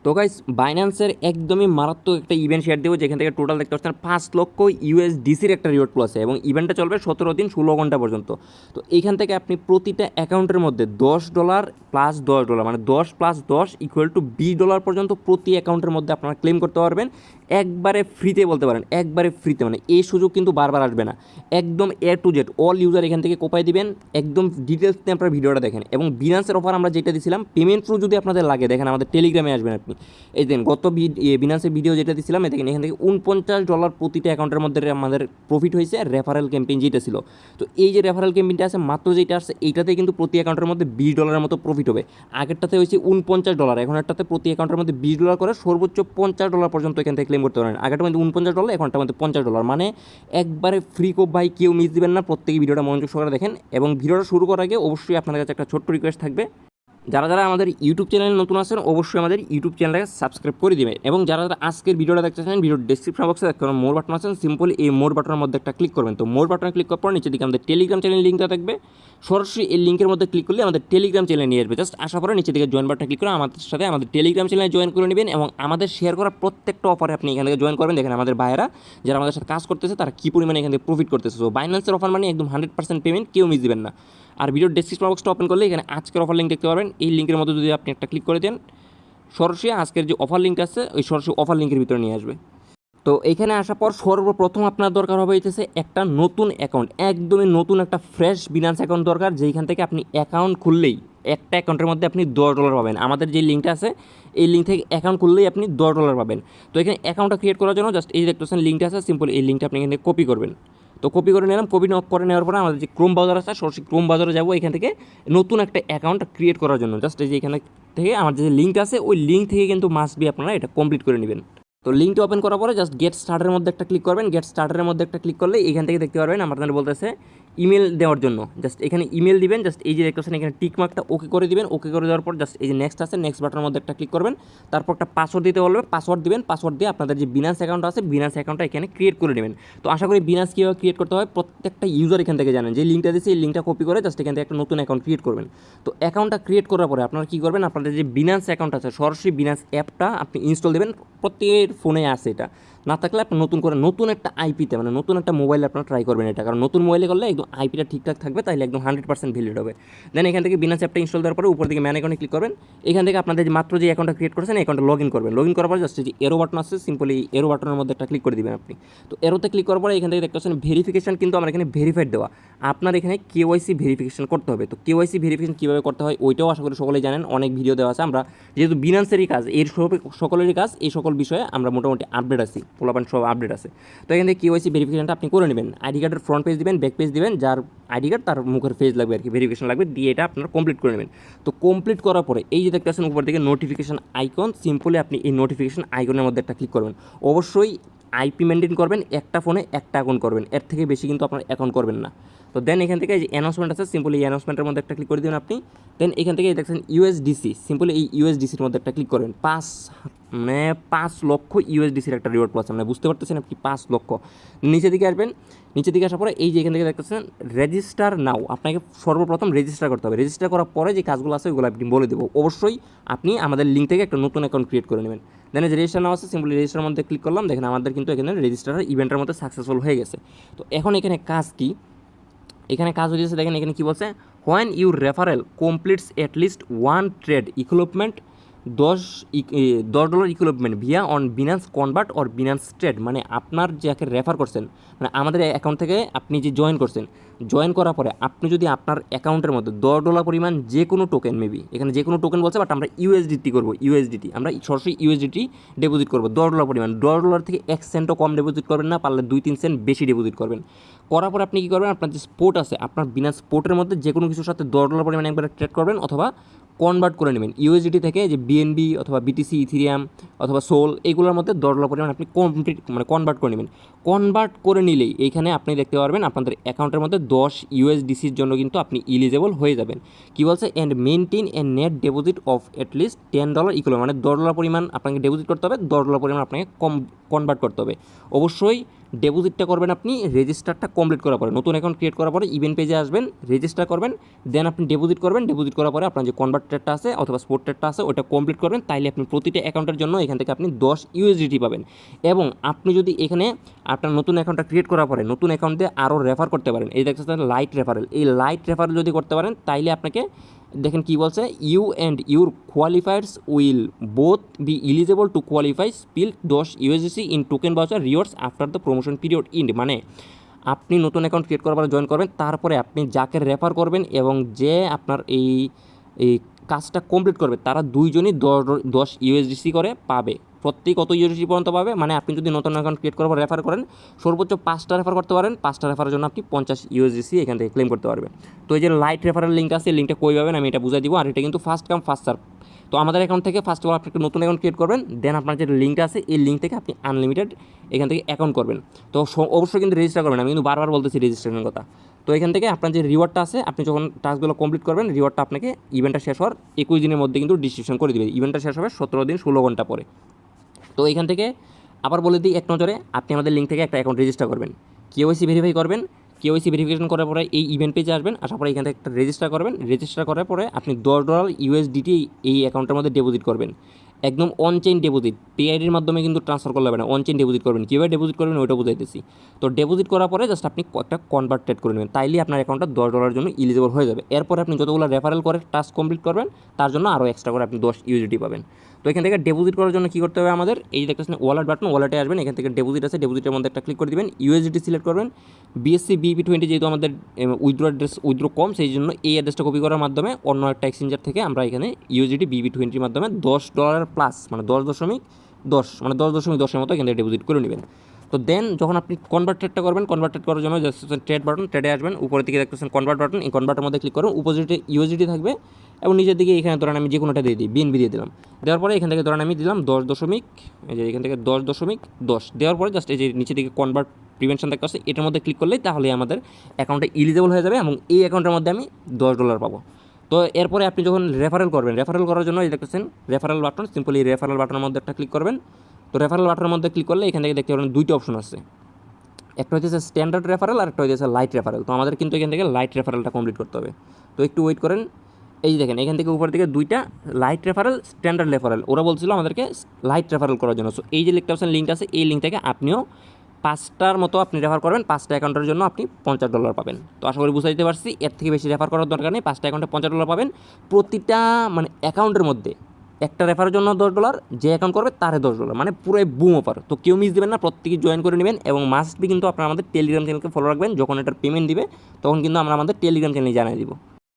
তো গাইস বাইন্যান্সের একদমই মারাত্মক একটা ইভেন্ট শেয়ার দেবো, যেখান থেকে টোটাল দেখতে পাচ্ছেন 5 লক্ষ ইউএসডিসির একটা রিওয়ার্ড পুল আছে এবং ইভেন্টটা চলবে 17 দিন 16 ঘন্টা পর্যন্ত। তো এইখান থেকে আপনি প্রতিটা অ্যাকাউন্টের মধ্যে $10 প্লাস $10 মানে 10 প্লাস 10 ইকুয়াল টু $20 পর্যন্ত প্রতি অ্যাকাউন্টের মধ্যে আপনারা ক্লেম করতে পারবেন একবারে ফ্রিতে, বলতে পারেন একবারে ফ্রিতে। মানে এই সুযোগ কিন্তু বারবার আসবে না, একদম এ টু জেড অল ইউজার এখান থেকে কোপাই দিবেন। একদম ডিটেলস নিয়ে আপনারা ভিডিওটা দেখেন। এবং বিনান্সের অফার আমরা যেটা দিয়েছিলাম, পেমেন্ট থ্রু যদি আপনাদের লাগে দেখেন আমাদের টেলিগ্রামে আসবেন আপনি। এই দেখেন গত বিনান্সের ভিডিও যেটা দিয়েছিলাম, দেখেন এখান থেকে $49 প্রতিটা অ্যাকাউন্টের মধ্যে আমাদের প্রফিট হয়েছে রেফারেল ক্যাম্পেইন যেটা ছিল। তো এই যে রেফারেল ক্যাম্পেইনটা আছে মাত্র যেটা আসছে, এইটাতে কিন্তু প্রতি অ্যাকাউন্টের মধ্যে $20 মতো প্রফিট হবে। আগেরটাতে হয়েছে $49, এখন একটাতে প্রতি অ্যাকাউন্টের মধ্যে $20 করে সর্বোচ্চ $50 পর্যন্ত এখান থেকে ক্লেম করতে পারেন। আগেরটার মধ্যে $49, এখনটার মধ্যে $50, মানে একবারে ফ্রি কোপ ভাই, কেউ মিস দিবেন না। প্রত্যেকে ভিডিওটা মনোযোগ সহকারে দেখেন। এবং ভিডিওটা শুরু করার আগে অবশ্যই আপনাদের কাছে একটা ছোট্ট রিকোয়েস্ট থাকবে, যারা যারা আমাদের ইউটিউব চ্যানেলে নতুন আছেন অবশ্যই আমাদের ইউটিউব চ্যানেলটাকে সাবস্ক্রাইব করে দিবেন। এবং যারা যারা আজকের ভিডিওটা দেখতেছেন, ভিডিওর ডেসক্রিপশন বক্সে দেখতে পারেন মোর বাটন আছেন, সিম্পলি এই মোর বাটনের মধ্যে একটা ক্লিক করবেন। তো মোর বাটনে ক্লিক করার পর নিচে দিকে আমাদের টেলিগ্রাম চ্যানেল লিঙ্কটা থাকবে, সরাসরি এই লিঙ্কের মধ্যে ক্লিক করলে আমাদের টেলিগ্রাম চ্যানেলে নিয়ে আসবে। জাস্ট আসার পরে নিচে দিকে জয়েন বাটনে ক্লিক করে আমাদের সাথে আমাদের টেলিগ্রাম চ্যানেলে জয়েন করে নেবেন। এবং আমাদের শেয়ার করা প্রত্যেকটা অফারে আপনি এখান থেকে জয়েন করবেন। দেখেন আমাদের ভাইয়েরা যারা আমাদের সাথে কাজ করতেছে তারা কী পরিমাণে এখান থেকে প্রফিট করতেছে। তো বাইন্যান্সের অফার মানে একদম 100% পেমেন্ট, কেউ মিস দিবেন না। আর ভিডিওর ডেসক্রিপশন বক্সটা ওপেন করলে এখানে আজকের অফার লিঙ্ক দেখতে পারবেন। এই লিঙ্কের মধ্যে যদি আপনি একটা ক্লিক করে দেন, সরাসরি আজকের যে অফার লিঙ্ক আছে ওই সরাসরি অফার লিঙ্কের ভিতরে নিয়ে আসবে। তো এখানে আসার পর সর্বপ্রথম আপনার দরকার হবে হচ্ছে একটা নতুন অ্যাকাউন্ট, একদমই নতুন একটা ফ্রেশ বিনান্স অ্যাকাউন্ট দরকার, যেইখান থেকে আপনি অ্যাকাউন্ট খুললেই একটা অ্যাকাউন্টের মধ্যে আপনি $10 পাবেন। আমাদের যে লিঙ্কটা আছে এই লিঙ্ক থেকে অ্যাকাউন্ট খুললেই আপনি $10 পাবেন। তো এখানে অ্যাকাউন্টটা ক্রিয়েট করার জন্য জাস্ট এই দেখতেছেন লিঙ্কটা আছে, সিম্পল এই লিঙ্কটা আপনি এখানে কপি করবেন। তো কপি করে নিলাম, কপি করে নেওয়ার পরে আমাদের যে ক্রোম ব্রাউজার আছে সরাসরি ক্রোম ব্রাউজারে যাবো এখান থেকে নতুন একটা অ্যাকাউন্ট ক্রিয়েট করার জন্য। জাস্ট এই যে এখানে থেকে আমার যে লিঙ্ক আছে ওই লিঙ্ক থেকে কিন্তু মাস্ট বি আপনারা এটা কমপ্লিট করে নেবেন। তো লিঙ্কটা ওপেন করার পরে জাস্ট গেট স্টার্টের মধ্যে একটা ক্লিক করবেন। গেট স্টার্টের মধ্যে একটা ক্লিক করলে এখান থেকে দেখতে পারবেন আপনাদের বলতেছে ইমেল দেওয়ার জন্য। জাস্ট এখানে ইমেল দিবেন, জাস্ট এই যে দেখতেছেন এখানে টিক মার্কটা ওকে করে দিবেন। ওকে করে দেওয়ার পর জাস্ট এই যে নেক্সট আছে, নেক্সট বাটনের মধ্যে একটা ক্লিক করবেন। তারপর একটা পাসওয়ার্ড দিতে বলবে, পাসওয়ার্ড দিবেন। পাসওয়ার্ড দিয়ে আপনাদের যে বিনান্স অ্যাকাউন্ট আছে বিনান্স অ্যাকাউন্টটা এখানে ক্রিয়েট করে নেবেন। তো আশা করি বিনান্স কীভাবে ক্রিয়েট করতে হয় প্রত্যেকটা ইউজার এখান থেকে জানেন। যে লিঙ্কটা দিচ্ছে এই লিঙ্কটা কপি করে জাস্ট এখান থেকে একটা নতুন অ্যাকাউন্ট ক্রিয়েট করবেন। তো অ্যাকাউন্টটা ক্রিয়েট করার পরে আপনারা কী করবেন, আপনাদের যে বিনান্স অ্যাকাউন্ট আছে সরাসরি বিনান্স অ্যাপটা আপনি ইনস্টল দেবেন। প্রত্যেকের ফোনে আছে, এটা না থাকলে আপনি নতুন করে নতুন একটা আইপিতে মানে নতুন একটা মোবাইলে আপনারা ট্রাই করবেন এটা, কারণ নতুন মোবাইলে করলে একদম আইপিটা ঠিকঠাক থাকবে, তাহলে একদম 100% ভ্যালিড হবে। দেন এখান থেকে বিনান্স অ্যাপটা ইনস্টল দেওয়ার পরে উপর দিকে ম্যান অ্যাকাউন্টে ক্লিক করবেন। এখান থেকে আপনাদের মাত্র যে অ্যাকাউন্টটা ক্রিয়েট করেছেন অ্যাকাউন্টে লগ ইন করবেন। লগ ইন করার পর জাস্ট যে এরো বাটন আছে সিম্পলি এরো বাটনের মধ্যে একটা ক্লিক করে দিবেন আপনি। তো এরোতে ক্লিক করার পরে এখান থেকে দেখতে পাচ্ছেন ভেরিফিকেশন, কিন্তু আমার এখানে ভেরিফাইড দেওয়া। আপনার এখানে কেওয়াইসি ভেরিফিকেশন করতে হবে। তো কেওয়াইসি ভেরিফিকেশন কীভাবে করতে হয় ওইটাও আশা করি সকলেই জানেন, অনেক ভিডিও দেওয়া আছে। আমরা যেহেতু বিনান্সেরই কাজ, এর সকলেরই কাজ, এই সকল বিষয়ে আমরা মোটামুটি আপডেট আছি, পোলাপান সব আপডেট আছে। তো এখান থেকে কেওয়াইসি ভেরিফিকেশনটা আপনি করে নেবেন। আইডি কার্ডের ফ্রন্ট পেজ দিবেন, ব্যাক পেজ দিবেন, যার আইডি কার্ড তার মুখের পেজ লাগবে আর কি, ভেরিফিকেশন লাগবে, দিয়ে এটা আপনারা কমপ্লিট করে নেবেন। তো কমপ্লিট করার পরে এই যে দেখতে পাচ্ছেন উপর দিকে নোটিফিকেশন আইকন, সিম্পলি আপনি এই নোটিফিকেশন আইকনের মধ্যে একটা ক্লিক করবেন। অবশ্যই আইপি মেনটেন করবেন, একটা ফোনে একটা অ্যাকাউন্ট করবেন, এর থেকে বেশি কিন্তু আপনার অ্যাকাউন্ট করবেন না। তো দেন এখান থেকে যে অ্যানাউন্সমেন্ট আছে সিম্পলি এই অ্যানাউন্সমেন্টের মধ্যে একটা ক্লিক করে দেবেন আপনি। দেন এখান থেকে দেখছেন ইউএসডিসি, সিম্পলি এই ইউএসডিসির মধ্যে একটা ক্লিক করবেন। 5 লক্ষ ইউএসডিসির একটা রিওয়ার্ড পাচ্ছেন, মানে বুঝতে পারতেছেন আপনি 5 লক্ষ। নিচে দিকে আসবেন, নিচে দিকে আসার পরে এই যে এখান থেকে দেখতেছেন রেজিস্টার নাও, আপনাকে সর্বপ্রথম রেজিস্টার করতে হবে। রেজিস্টার করার পরে যে কাজগুলো আছে ওগুলো আপনি বলে দেবো। অবশ্যই আপনি আমাদের লিঙ্ক থেকে একটা নতুন অ্যাকাউন্ট ক্রিয়েট করে নেবেন। দেন যে রেজিস্টার নাও আছে সিম্পলি রেজিস্টার মধ্যে ক্লিক করলাম। দেখেন আমাদের কিন্তু এখানে রেজিস্টার ইভেন্টের মধ্যে সাকসেসফুল হয়ে গেছে। তো এখন এখানে কাজ কি, এখানে কাজ হয়েছে দেখেন এখানে কী বলছে, when your referral completes at least one trade equipment $10 equipment via on Binance convert or Binance trade, মানে আপনার যাকে রেফার করছেন, মানে আমাদের অ্যাকাউন্ট থেকে আপনি যে জয়েন করছেন, জয়েন করার পরে আপনি যদি আপনার অ্যাকাউন্টের মধ্যে $10 পরিমাণ যে কোনো টোকেন, মেবি এখানে যে কোনো টোকেন বলছে, বাট আমরা ইউএসডিটি করবো, ইউএসডিটি আমরা সরাসরি ইউএসডিটি ডিপোজিট করবো $10 পরিমাণ। $10 থেকে 1 সেন্টও কম ডিপোজিট করবেন না, পারলে 2-3 সেন্ট বেশি ডিপোজিট করবেন। করার পরে আপনি কী করবেন, আপনার যে স্পোর্ট আছে আপনার বিনান্স স্পোর্টের মধ্যে যে কোনো কিছুর সাথে $10 পরিমাণে একবার ট্রেড করবেন, অথবা কনভার্ট করে নেবেন ইউএসডিটি থেকে যে বিএনবি অথবা বিটিসি, ইথিরিয়াম অথবা সোল, এইগুলোর মধ্যে $10 পরিমাণ আপনি কনভার্ট করে নেবেন। কনভার্ট করে নিলেই এইখানে আপনি দেখতে পারবেন আপনাদের অ্যাকাউন্টের মধ্যে 10 USDCর জন্য কিন্তু আপনি ইলিজেবল হয়ে যাবেন। কী বলছে, and maintain a net deposit of at least $10 equal, মানে $10 পরিমাণ আপনাকে ডিপোজিট করতে হবে, $10 পরিমাণ আপনাকে কনভার্ট করতে হবে। অবশ্যই ডিপোজিটটা করবেন আপনি রেজিস্টারটা কমপ্লিট করার পরে, নতুন অ্যাকাউন্ট ক্রিয়েট করার পরে ইভেন্ট পেজে আসবেন, রেজিস্টার করবেন, দেন আপনি ডিপোজিট করবেন। ডিপোজিট করার পরে আপনার যে কনভার্টারটা আছে অথবা স্পট ট্রেডটা আছে ওটা কমপ্লিট করবেন, তাইলে আপনি প্রতিটা অ্যাকাউন্টের জন্য এখান থেকে আপনি 10 USDT পাবেন। এবং আপনি যদি এখানে আপনার নতুন অ্যাকাউন্টটা ক্রিয়েট করার পরে নতুন অ্যাকাউন্টে আরও রেফার করতে পারেন, এই দেখছেন লাইট রেফারেল, এই লাইট রেফারেল যদি করতে পারেন তাইলে আপনাকে দেখেন কী বলছে, you and your qualifiers will both be eligible to qualify spill 10 USDC in token voucher rewards after the promotion period end. মানে আপনি নতুন অ্যাকাউন্ট ক্রিয়েট করার পরে জয়েন করবেন, তারপরে আপনি যাকে রেফার করবেন এবং যে আপনার এই এই কাজটা কমপ্লিট করবে তারা দুইজনই 10 USDC করে পাবে। প্রত্যেক কত USDC পর্যন্ত পাবে, মানে আপনি যদি নতুন অ্যাকাউন্ট ক্রিয়েট করার পর রেফার করেন সর্বোচ্চ 5টা রেফার করতে পারেন, 5টা রেফারের জন্য আপনি 50 USDC এখান থেকে ক্লেম করতে পারবেন। তো এই যে লাইট রেফারের লিঙ্ক আছে, লিঙ্কটা কই পাবেন আমি এটা বুঝাই দিব। আর এটা কিন্তু ফার্স্ট কাম ফার্স্ট সার্ভ। তো আমাদের অ্যাকাউন্ট থেকে ফার্স্ট অফ অল আপনি একটা নতুন অ্যাকাউন্ট ক্রিয়েট করবেন, দেন আপনার যে লিঙ্ক আছে এই লিঙ্ক থেকে আপনি আনলিমিটেড এখান থেকে অ্যাকাউন্ট করবেন। তো অবশ্যই কিন্তু রেজিস্টার করবেন, আমি কিন্তু বারবার বলতেছি রেজিস্ট্রেশনের কথা। তো এখান থেকে আপনার যে রিওয়ার্ডটা আছে, আপনি যখন টাস্কগুলো কমপ্লিট করবেন রিওয়ার্ডটা আপনাকে ইভেন্টটা শেষ হওয়ার 21 দিনের মধ্যে কিন্তু ডিস্ট্রিবিউশন করে দেবে। ইভেন্টটা শেষ হবে 17 দিন 16 ঘন্টা পরে। তো এখান থেকে আবার বলে দিই এক নজরে, আপনি আমাদের লিঙ্ক থেকে একটা অ্যাকাউন্ট রেজিস্টার করবেন, KYC ভেরিফাই করবেন, KYC ভেরিফিকেশন করার পরে এই ইভেন্ট পেজে আসবেন, আসার পরে এখান থেকে একটা রেজিস্টার করবেন, রেজিস্টার করার পরে আপনি $10 USDT এই অ্যাকাউন্টের মধ্যে ডিপোজিট করবেন, একদম অনচেইন ডিপোজিট, PID-র মাধ্যমে কিন্তু ট্রান্সফার করলে হবে না, অনচেইন ডিপোজিট করবেন। কীভাবে ডিপোজিট করবেন ওইটা বুঝাইতেছি। তো ডিপোজিট করার পরে জাস্ট আপনি একটা কনভার্টেড করে নেবেন, তাইলে আপনার অ্যাকাউন্টটা $10 জন্য এলিজিবল হয়ে যাবে। এরপরে আপনি যতগুলো রেফারেল করে টাস্ক কমপ্লিট করবেন তার জন্য আরও এক্সট্রা করে আপনি 10 USDT পাবেন। তো এখান থেকে ডিপোজিট করার জন্য কী করতে হবে আমাদের, এই দেখতেছেন ওয়ালেট বাটন, ওয়ালেটে আসবেন, এখান থেকে ডিপোজিট আছে, ডিপোজিটের মধ্যে একটা ক্লিক করে দেবেন, USDT সিলেক্ট করবেন, BSC BP20 যেহেতু আমাদের উইথড্র কম, সেই জন্য এই অ্যাড্রেসটা কপি করার মাধ্যমে অন্য একটা এক্সচেঞ্জার থেকে আমরা এখানে USDT BP20-র মাধ্যমে $10 প্লাস মানে 10.10 মানে 10.10-এর মতো এখান থেকে ডিপোজিট করে নেবেন। তো দেন যখন আপনি কনভার্টেডটা করবেন, কনভার্টেড করার জন্য জাস্ট ট্রেড বাটন, ট্রেডে আসবেন, উপরের দিকে দেখতেছেন কনভার্ট বাটন, এই কনভার্টের মধ্যে ক্লিক করুন, উপোজিটে USDT থাকবে এবং নিচের দিকে এখানে ধরেন আমি যে কোনোটা দিয়ে দিই, BNB দিয়ে দিলাম। দেওয়ার পরে এখান থেকে ধরেন আমি দিলাম 10. এই যে এখান থেকে 10.10 দেওয়ার পরে জাস্ট এই যে নিচের দিকে কনভার্ট প্রিভেনশন দেখতে আসছে, এটার মধ্যে ক্লিক করলেই তাহলে আমাদের অ্যাকাউন্টে এলিজিবল হয়ে যাবে এবং এই অ্যাকাউন্টের মধ্যে আমি $10 পাবো। তো এরপরে আপনি যখন রেফারেল করবেন, রেফারেল করার জন্য এই দেখতেছেন রেফারেল বাটন, সিম্পলি রেফারেল বাটনের মধ্যে একটা ক্লিক করবেন। তো রেফারেল বাটনের মধ্যে ক্লিক করলে এখান থেকে দেখতে পারেন দুইটা অপশন আছে, একটা হচ্ছে স্ট্যান্ডার্ড রেফারেল আর একটা হচ্ছে লাইট রেফারেল। তো আমাদের কিন্তু এখান থেকে লাইট রেফারেলটা কমপ্লিট করতে হবে। তো একটু ওয়েট করেন, এই দেখেন এখান থেকে উপর দিকে দুইটা লাইট রেফারেল, স্ট্যান্ডার্ড রেফারেল, ওরা বলছিল আমাদেরকে লাইট রেফারেল করার জন্য। সো এই যে লিঙ্কটা অপশন লিঙ্ক আছে, এই লিঙ্ক থেকে আপনিও 5টার মতো আপনি রেফার করবেন, 5টা অ্যাকাউন্টের জন্য আপনি $50 পাবেন। তো আশা করি বুঝাইতে পারছি, এর থেকে বেশি রেফার করার দরকার নেই, 5টা অ্যাকাউন্টে $50 পাবেন। প্রতিটা মানে অ্যাকাউন্টের মধ্যে একটা রেফারের জন্য $10, যে অ্যাকাউন্ট করবে তারে $10, মানে পুরো বুম অফার। তো কেউ মিস দেবেন না, প্রত্যেকে জয়েন করে নেবেন এবং মাস্ট বি কিন্তু আপনারা আমাদের টেলিগ্রাম চ্যানেলকে ফলো রাখবেন। যখন এটার পেমেন্ট দিবে তখন কিন্তু আমরা আমাদের টেলিগ্রাম চ্যানেলে জানিয়ে দিব।